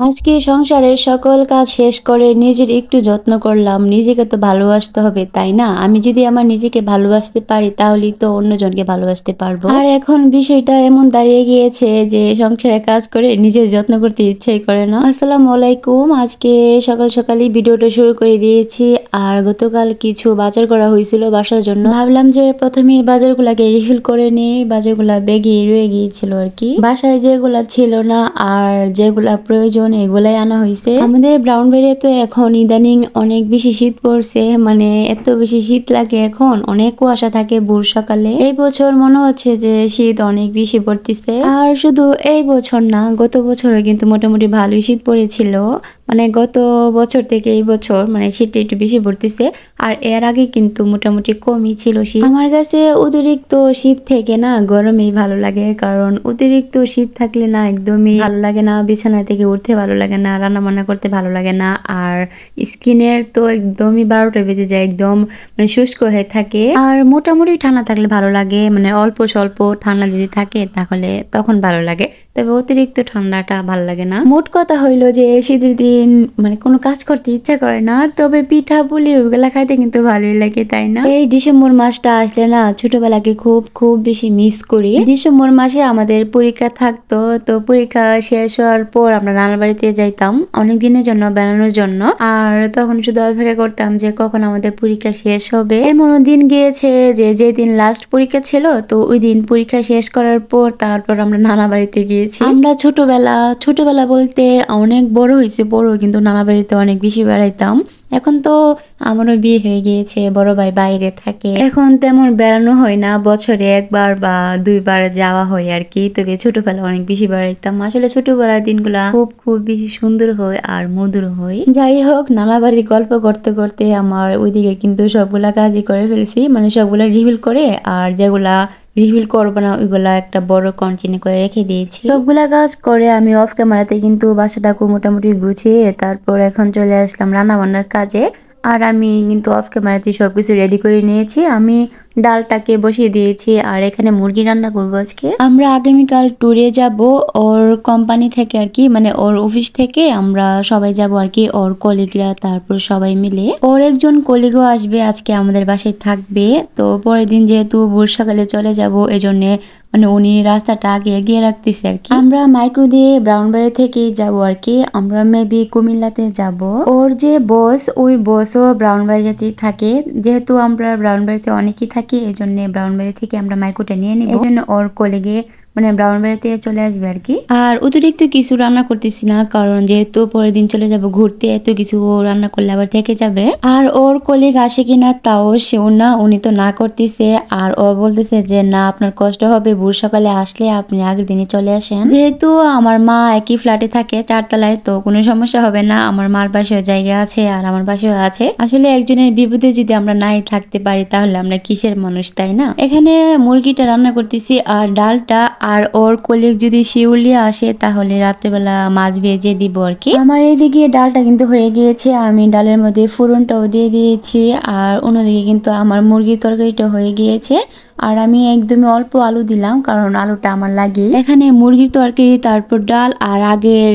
আজকে সংসারের সকল কাজ শেষ করে নিজের একটু যত্ন করলাম। নিজেকে তো ভালোবাসতে হবে, তাই না? আমি যদি আমার নিজেকে ভালোবাসতে পারি তাহলেই তো অন্যজনকে ভালোবাসতে পারবো। আর এখন বিষয়টা এমন দাঁড়িয়ে গিয়েছে যে সংসারের কাজ করে নিজের যত্ন করতে ইচ্ছাই করে না। আসসালামু আলাইকুম। আজকে সকাল সকালই ভিডিওটা শুরু করে দিয়েছি। আর গতকাল কিছু বাজার করা হয়েছিল বাসার জন্য। ভাবলাম যে প্রথমে বাজারগুলাকে রিফিল করে নিই। বাজারগুলা ব্যাগে রয়ে গিয়েছিল আর কি। বাসায় যেগুলা ছিল না আর যেগুলা প্রয়োজন এগুলাই আনা হয়েছে। আমাদের ব্রাউনবাড়িতে তো এখন ইদানিং অনেক বেশি শীত পড়ছে, মানে এত বেশি শীত লাগে, এখন অনেক কুয়াশা থাকে ভোর সকালে। এই বছর মনে হচ্ছে যে শীত অনেক বেশি পড়তেছে। আর শুধু এই বছর না, গত বছরও কিন্তু মোটামুটি ভালোই শীত পড়েছিল। মানে গত বছর থেকে এই বছর মানে শীতটা একটু বেশি পড়তেছে। আর এর আগে কিন্তু মোটামুটি কমই ছিল শীত। আমার কাছে অতিরিক্ত শীত থেকে না গরমেই ভালো লাগে, কারণ অতিরিক্ত শীত থাকলে না একদমই ভালো লাগে না, বিছানা থেকে উঠতে ভালো লাগে না, রান্না বান্না করতে ভালো লাগে না। আর স্কিনের তো একদমই 12টা বেজে যায়, একদম মানে শুষ্ক হয়ে থাকে। আর মোটামুটি ঠান্ডা থাকলে ভালো লাগে, মানে অল্প স্বল্প ঠান্ডা যদি থাকে তাহলে তখন ভালো লাগে, তবে অতিরিক্ত ঠান্ডাটা ভালো লাগে না। মোট কথা হইলো যে শীতের দিন মানে কোনো কাজ করতে ইচ্ছা করে না, তবে পিঠা পুলি ওইগুলা খাইতে কিন্তু ভালোই লাগে, তাই না? এই ডিসেম্বর মাসটা আসলে না ছোটবেলাকে খুব খুব বেশি মিস করি। ডিসেম্বর মাসে আমাদের পরীক্ষা থাকতো, তো পরীক্ষা শেষ হওয়ার পর আমরা নানার বাড়িতে যাইতাম অনেক দিনের জন্য বেড়ানোর জন্য। আর তখন শুধু অপেক্ষা করতাম যে কখন আমাদের পরীক্ষা শেষ হবে। এমনও দিন গিয়েছে যে যেদিন লাস্ট পরীক্ষা ছিল, তো ওই দিন পরীক্ষা শেষ করার পর তারপর আমরা নানা বাড়িতে গিয়েছি। আমরা ছোটবেলা বলতে অনেক বড় হয়েছে, বড় কিন্তু নানা বাড়িতে অনেক বেশি বেড়াইতাম। এখন তো আমারও বিয়ে হয়ে গিয়েছে, বড় ভাই বাইরে থাকে, এখন তেমন বেড়ানো হয় না, বছরে একবার বা দুইবার যাওয়া হয় আর কি। তবে ছোটবেলা অনেক বেশি বেড়াইতাম। আসলে ছোটবেলার দিনগুলা খুব খুব বেশি সুন্দর হয় আর মধুর হয়। যাই হোক, নানা বাড়ির গল্প করতে করতে আমার ওইদিকে কিন্তু সবগুলা কাজই করে ফেলছি, মানে সবগুলা রিভিল করে, আর যেগুলা রিভিল করবো না ওইগুলা একটা বড় কন্টিনিউ করে রেখে দিয়েছি। সবগুলা কাজ করে আমি অফ ক্যামেরাতে কিন্তু বাসাটাকে মোটামুটি গুছিয়ে তারপর এখন চলে আসলাম রান্না বান্নার কাজে। আর আমি কিন্তু অফ ক্যামেরাতে সবকিছু রেডি করে নিয়েছি। আমি ডালটাকে বসিয়ে দিয়েছি আর এখানে মুরগি রান্না করবো আজকে। আমরা আগামীকাল ট্যুরে যাব ওর কোম্পানি থেকে আর কি, মানে ওর অফিস থেকে আমরা সবাই যাব আর কি, ওর কলিগরা, তারপর সবাই মিলে। ওর একজন কলিগও আসবে আজকে আমাদের বাসায় থাকবে। তো পরের দিন যেহেতু ভোর সকালে চলে যাব, এজন্য মানে উনি রাস্তাটা আগে এগিয়ে রাখতেছে আর কি। আমরা মাইকো দিয়ে ব্রাউনবাড়ি থেকেই যাব আর কি, আমরা মেবি কুমিল্লাতে যাব। ওর যে বস, ওই বসও ব্রাউনবাড়িতেই থাকে। যেহেতু আমরা ব্রাউনবাড়িতে অনেকেই থাকি, এই জন্য ব্রাউনবাড়ি থেকে আমরা মাইকোটা নিয়ে নিব, এই জন্য ওর কলিগে মানে ব্রাউনবাড়িতে চলে আসবে আর কি। আর অতিরিক্ত কিছু রান্না করতেছি না, কারণ যেহেতু পরের দিন চলে যাব ঘুরতে, এত কিছু রান্না করলে আবার থেকে যাবে। আর ওর কলিগ আসে কিনা তাও সেও না, উনি তো না করতেছে। আর ও বলতেছে যে না, আপনার কষ্ট হবে, ভোর সকালে আসলে আপনি আগের দিনই চলে আসেন। যেহেতু আমার মা একই ফ্ল্যাটে থাকে 4 তলায়, তো কোনো সমস্যা হবে না। আমার মার পাশেও জায়গা আছে আর আমার পাশেও আছে। আসলে একজনের বিপদে যদি আমরা নাই থাকতে পারি তাহলে আমরা কিসের মানুষ, তাই না? এখানে মুরগিটা রান্না করতেছি আর ডালটা। আর ওর কলিগ যদি শিউলিয়া আসে তাহলে রাত্রেবেলা মাছ ভেজে দিব আর কি। আমার এইদিকে ডালটা কিন্তু হয়ে গিয়েছে, আমি ডালের মধ্যে ফোড়নটাও দিয়ে দিয়েছি। আর অন্যদিকে কিন্তু আমার মুরগির তরকারিটা হয়ে গিয়েছে। আর আমি একদমই অল্প আলু দিলাম, কারণ আলুটা আমার লাগে। এখানে মুরগির তরকারি, তারপর ডাল, আর আগের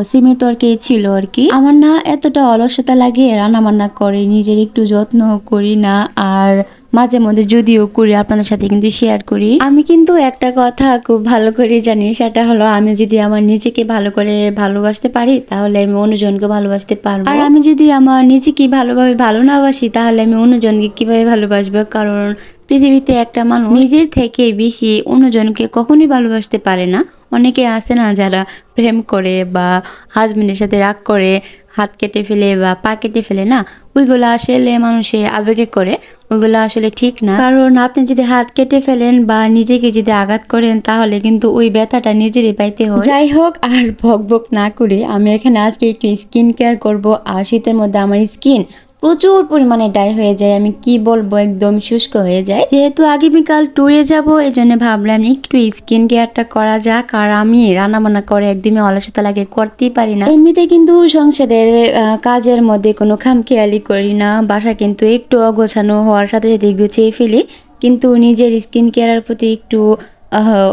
সিমের তরকারি ছিল আর কি। আমার না এতটা অলসতা লাগে রান্না বান্না করে, নিজের একটু যত্ন করি না। আর মাঝে মধ্যে যদিও করি, আপনাদের সাথে কিন্তু শেয়ার করি। আমি কিন্তু একটা কথা খুব ভালো করে জানি, সেটা হলো আমি যদি আমার নিজেকে ভালো করে ভালোবাসতে পারি তাহলে আমি অন্যজনকে ভালোবাসতে পারবো। আর আমি যদি আমার নিজেকে ভালোভাবে ভালো না বাসি তাহলে আমি অন্যজনকে কিভাবে ভালোবাসবো? কারণ পৃথিবীতে একটা মানুষ নিজের থেকে বেশি অন্যজনকে কখনোই ভালোবাসতে পারে না। অনেকে আছে না যারা প্রেম করে বা হাজবেন্ডের সাথে রাগ করে হাত কেটে ফেলে বা পা কেটে ফেলে, না ওইগুলো আসলে মানুষে আবেগে করে, ওইগুলো আসলে ঠিক না। কারণ আপনি যদি হাত কেটে ফেলেন বা নিজেকে যদি আঘাত করেন তাহলে কিন্তু ওই ব্যথাটা নিজেরই পাইতে হয়। যাই হোক, আর ভক না করে আমি এখানে আজকে একটু স্কিন কেয়ার করব। আর শীতের মধ্যে আমার স্কিন প্রচুর পরিমাণে ড্রাই হয়ে যায়, আমি কি বলবো, একদম শুষ্ক হয়ে যায়। যেহেতু আগামীকাল ট্যুরে যাব, এই জন্য ভাবলাম একটু স্কিন কেয়ারটা করা যাক। আর আমি রান্না বান্না করে একদমই অলসতা লাগে, করতেই পারি না। এমনিতে কিন্তু সংসারের কাজের মধ্যে কোনো খামখেয়ালি করি না, বাসা কিন্তু একটু অগোছানো হওয়ার সাথে সাথে গুছিয়ে ফেলি, কিন্তু নিজের স্কিন কেয়ারের প্রতি একটু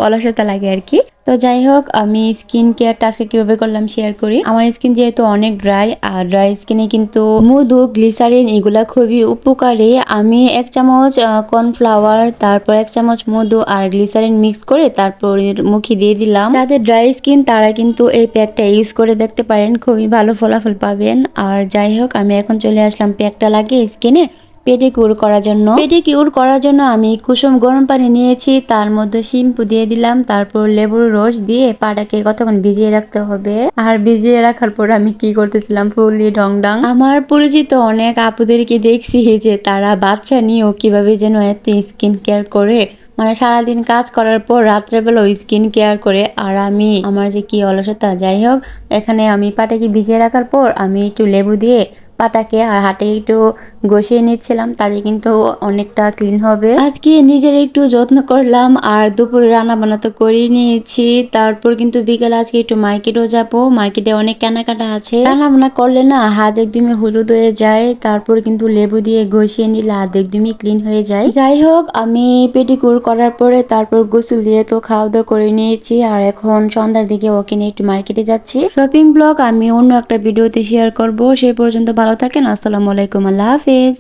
অলসতা লাগে আর কি। তো যাই হোক, আমি স্কিন কেয়ারটা আজকে কিভাবে করলাম শেয়ার করি। আমার স্কিন যেহেতু অনেক ড্রাই, আর ড্রাই স্কিনে কিন্তু মধু, গ্লিসারিন এগুলা খুবই উপকারী। আমি 1 চামচ কর্নফ্লাওয়ার, তারপর 1 চামচ মধু আর গ্লিসারিন মিক্স করে তারপর মুখে দিয়ে দিলাম। যাদের ড্রাই স্কিন তারা কিন্তু এই প্যাকটা ইউজ করে দেখতে পারেন, খুবই ভালো ফলাফল পাবেন। আর যাই হোক, আমি এখন চলে আসলাম প্যাকটা লাগিয়ে স্কিনে পেডিকিউর করার জন্য। পেডিকিউর করার জন্য আমি কুসুম গরম পানি নিয়েছি, তার মধ্যে শ্যাম্পু দিয়ে দিলাম, তারপর লেবুর রস দিয়ে পাটাকে কতক্ষণ ভিজিয়ে রাখতে হবে। আর ভিজিয়ে রাখার পর আমি কি করতেছিলাম, ফুললি ঢংডাং। আমার পরিচিত অনেক আপুদেরকে দেখছি যে তারা বাচ্চা নিয়েও কিভাবে যেন এত স্কিন কেয়ার করে, মানে সারাদিন কাজ করার পর রাত্রেবেলা স্কিন কেয়ার করে। আর আমি, আমার যে কি অলসতা। যাই হোক, এখানে আমি পাটাকে ভিজিয়ে রাখার পর আমি একটু লেবু দিয়ে পাটাকে আর হাতে একটু ঘষিয়ে নিচ্ছিলাম, তাতে কিন্তু অনেকটা ক্লিন হবে। আজকে নিজের একটু যত্ন করলাম, আর দুপুরে রান্না বান্না তো করে নিয়েছি। তারপর কিন্তু বিকেলে আজকে একটু মার্কেটও যাব, মার্কেটে অনেক কেনাকাটা আছে। রান্না বান্না করলে না হাত একদমই হলুদ হয়ে যায়, তারপর কিন্তু লেবু দিয়ে ঘষিয়ে নিলে হাত একদমই ক্লিন হয়ে যায়। যাই হোক, আমি পেডিকিউর করার পরে তারপর গোসল দিয়ে তো খাওয়া দাওয়া করে নিয়েছি, আর এখন সন্ধ্যার দিকে ওকে নিয়ে একটু মার্কেটে যাচ্ছি। শপিং ব্লগ আমি অন্য একটা ভিডিওতে শেয়ার করব। সেই পর্যন্ত ভালো থাকেন। আসসালামু আলাইকুম, আল্লাহ হাফেজ।